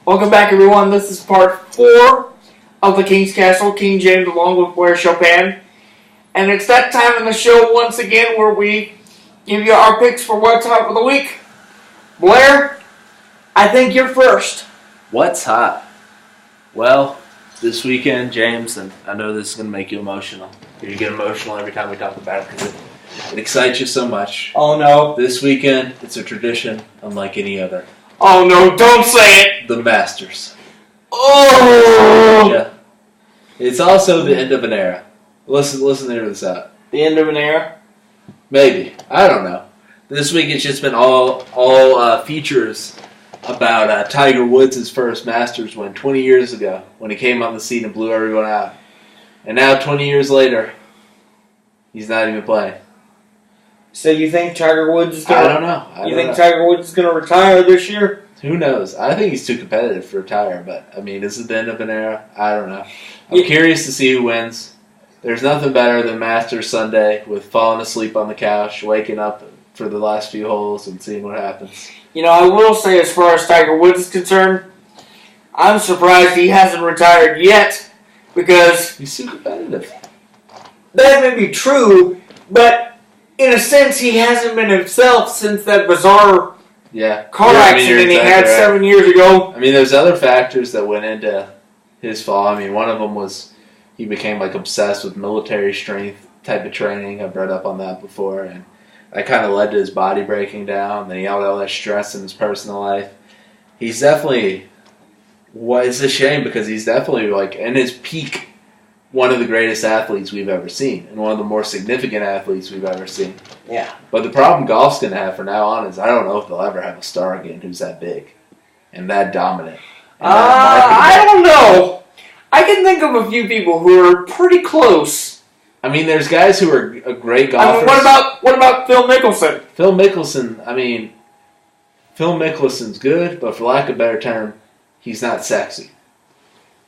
Welcome back, everyone. This is part 4 of the King's Castle, King James along with Blair Chopin. And it's that time in the show once again where we give you our picks for what's hot for the week. Blair, I think you're first. What's hot? Well, this weekend, James, and I know this is going to make you emotional. You get emotional every time we talk about it because it excites you so much. Oh, no. This weekend, it's a tradition unlike any other. Oh, no, don't say it. The Masters. Oh! Yeah. It's also the end of an era. Listen to this out. The end of an era? Maybe. I don't know. This week it's just been all features about Tiger Woods' first Masters win 20 years ago when he came on the scene and blew everyone out. And now 20 years later, he's not even playing. So you think Tiger Woods is going to... I don't know. You think Tiger Woods is going to retire this year? Who knows? I think he's too competitive to retire, but, I mean, is it the end of an era? I don't know. I'm curious to see who wins. There's nothing better than Masters Sunday with falling asleep on the couch, waking up for the last few holes, and seeing what happens. You know, I will say as far as Tiger Woods is concerned, I'm surprised he hasn't retired yet because... He's too competitive. That may be true, but in a sense he hasn't been himself since that bizarre car accident he had 7 years ago. I mean, there's other factors that went into his fall. I mean, one of them was he became like obsessed with military strength type of training. I've read up on that before, and that kind of led to his body breaking down. Then he had all that stress in his personal life. He's definitely, it's a shame because he's definitely like in his peak, one of the greatest athletes we've ever seen, and one of the more significant athletes we've ever seen. Yeah. But the problem golf's going to have from now on is I don't know if they'll ever have a star again who's that big and that dominant. And I don't know. I can think of a few people who are pretty close. I mean, there's guys who are great golfers. I mean, what about Phil Mickelson? Phil Mickelson's good, but for lack of a better term, he's not sexy.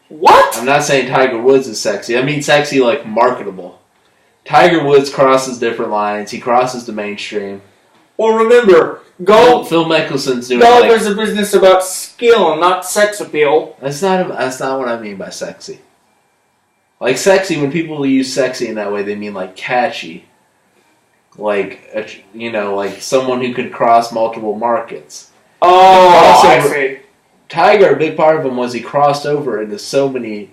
What? I'm not saying Tiger Woods is sexy. I mean sexy like marketable. Tiger Woods crosses different lines. He crosses the mainstream. Well, remember, Phil Mickelson's doing golf is a business about skill and not sex appeal. That's not what I mean by sexy. Like sexy, when people use sexy in that way, they mean like catchy. Like, like someone who could cross multiple markets. Oh, I see. Tiger, a big part of him was he crossed over into so many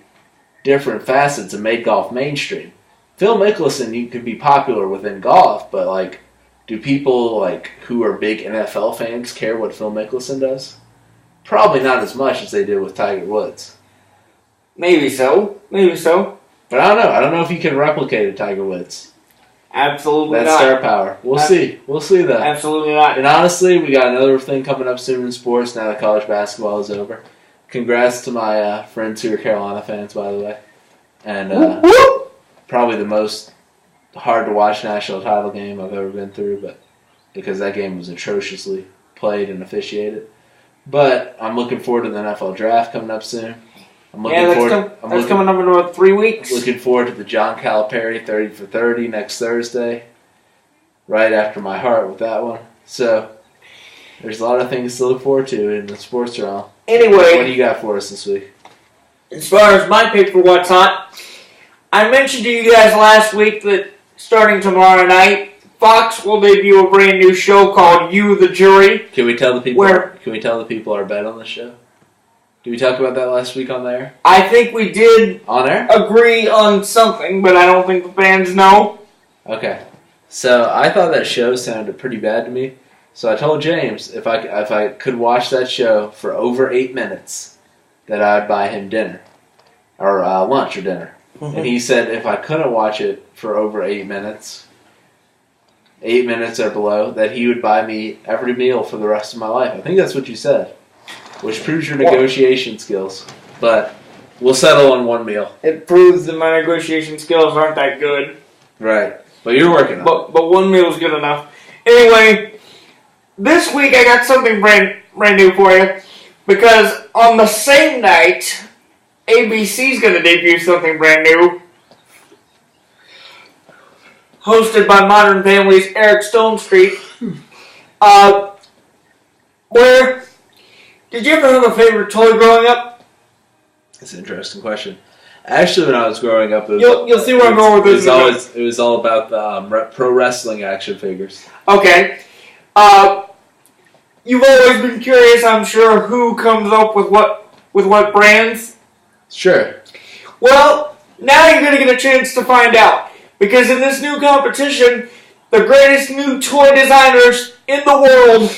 different facets and made golf mainstream. Phil Mickelson, you could be popular within golf, but like, do people like who are big NFL fans care what Phil Mickelson does? Probably not as much as they did with Tiger Woods. Maybe so. But I don't know. I don't know if you can replicate a Tiger Woods. Absolutely not. That's star power. We'll see. We'll see though. Absolutely not. And honestly, we got another thing coming up soon in sports now that college basketball is over. Congrats to my friends who are Carolina fans, by the way. And probably the most hard-to-watch national title game I've ever been through, but because that game was atrociously played and officiated. But I'm looking forward to the NFL draft coming up soon. That's coming up in about 3 weeks. Looking forward to the John Calipari 30 for 30 next Thursday. Right after my heart with that one. So, there's a lot of things to look forward to in the sports realm. Anyway, what do you got for us this week? As far as my pick for what's hot, I mentioned to you guys last week that starting tomorrow night, Fox will debut a brand new show called You the Jury. Can we tell the people our bet on the show? Did we talk about that last week on there? I think we did on air agree on something, but I don't think the fans know. Okay. So I thought that show sounded pretty bad to me. So I told James if I could watch that show for over 8 minutes, that I'd buy him dinner. Or lunch or dinner. Mm-hmm. And he said if I couldn't watch it for over 8 minutes, 8 minutes or below, that he would buy me every meal for the rest of my life. I think that's what you said. Which proves your negotiation skills. But we'll settle on one meal. It proves that my negotiation skills aren't that good. Right. But you're working on it. But one meal is good enough. Anyway, this week I got something brand new for you. Because on the same night, ABC's going to debut something brand new. Hosted by Modern Family's Eric Stonestreet. Where Did you ever have a favorite toy growing up? That's an interesting question. Actually, when I was growing up, You'll see where I'm going with this. It was all about the pro wrestling action figures. Okay. You've always been curious, I'm sure, who comes up with what brands. Sure. Well, now you're going to get a chance to find out. Because in this new competition, the greatest new toy designers in the world,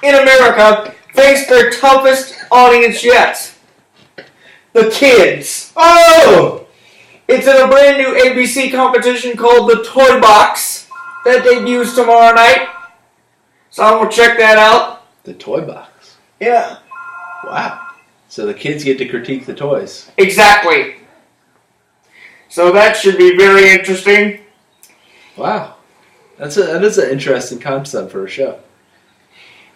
in America, face their toughest audience yet. The kids. Oh! It's in a brand new ABC competition called the Toy Box that debuts tomorrow night. So I'm going to check that out. The Toy Box. Yeah. Wow. So the kids get to critique the toys. Exactly. So that should be very interesting. Wow. That is an interesting concept for a show.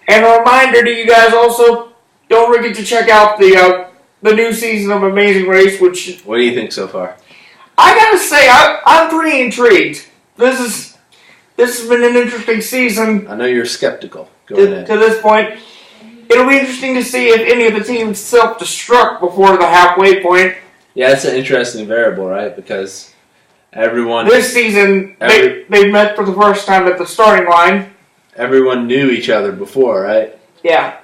And a reminder to you guys also, don't forget to check out the new season of Amazing Race, which... What do you think so far? I gotta say, I'm pretty intrigued. This has been an interesting season. I know you're skeptical going in. To this point. It'll be interesting to see if any of the teams self-destruct before the halfway point. Yeah, it's an interesting variable, right? Because everyone... This season, they met for the first time at the starting line. Everyone knew each other before, right? Yeah.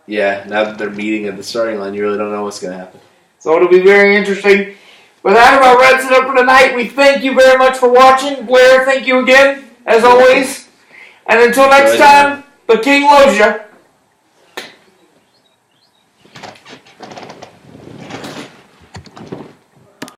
Yeah, now that they're meeting at the starting line, you really don't know what's going to happen. So it'll be very interesting. With that, about wraps it up for tonight. We thank you very much for watching. Blair, thank you again, as always. And until next time, the King loves you.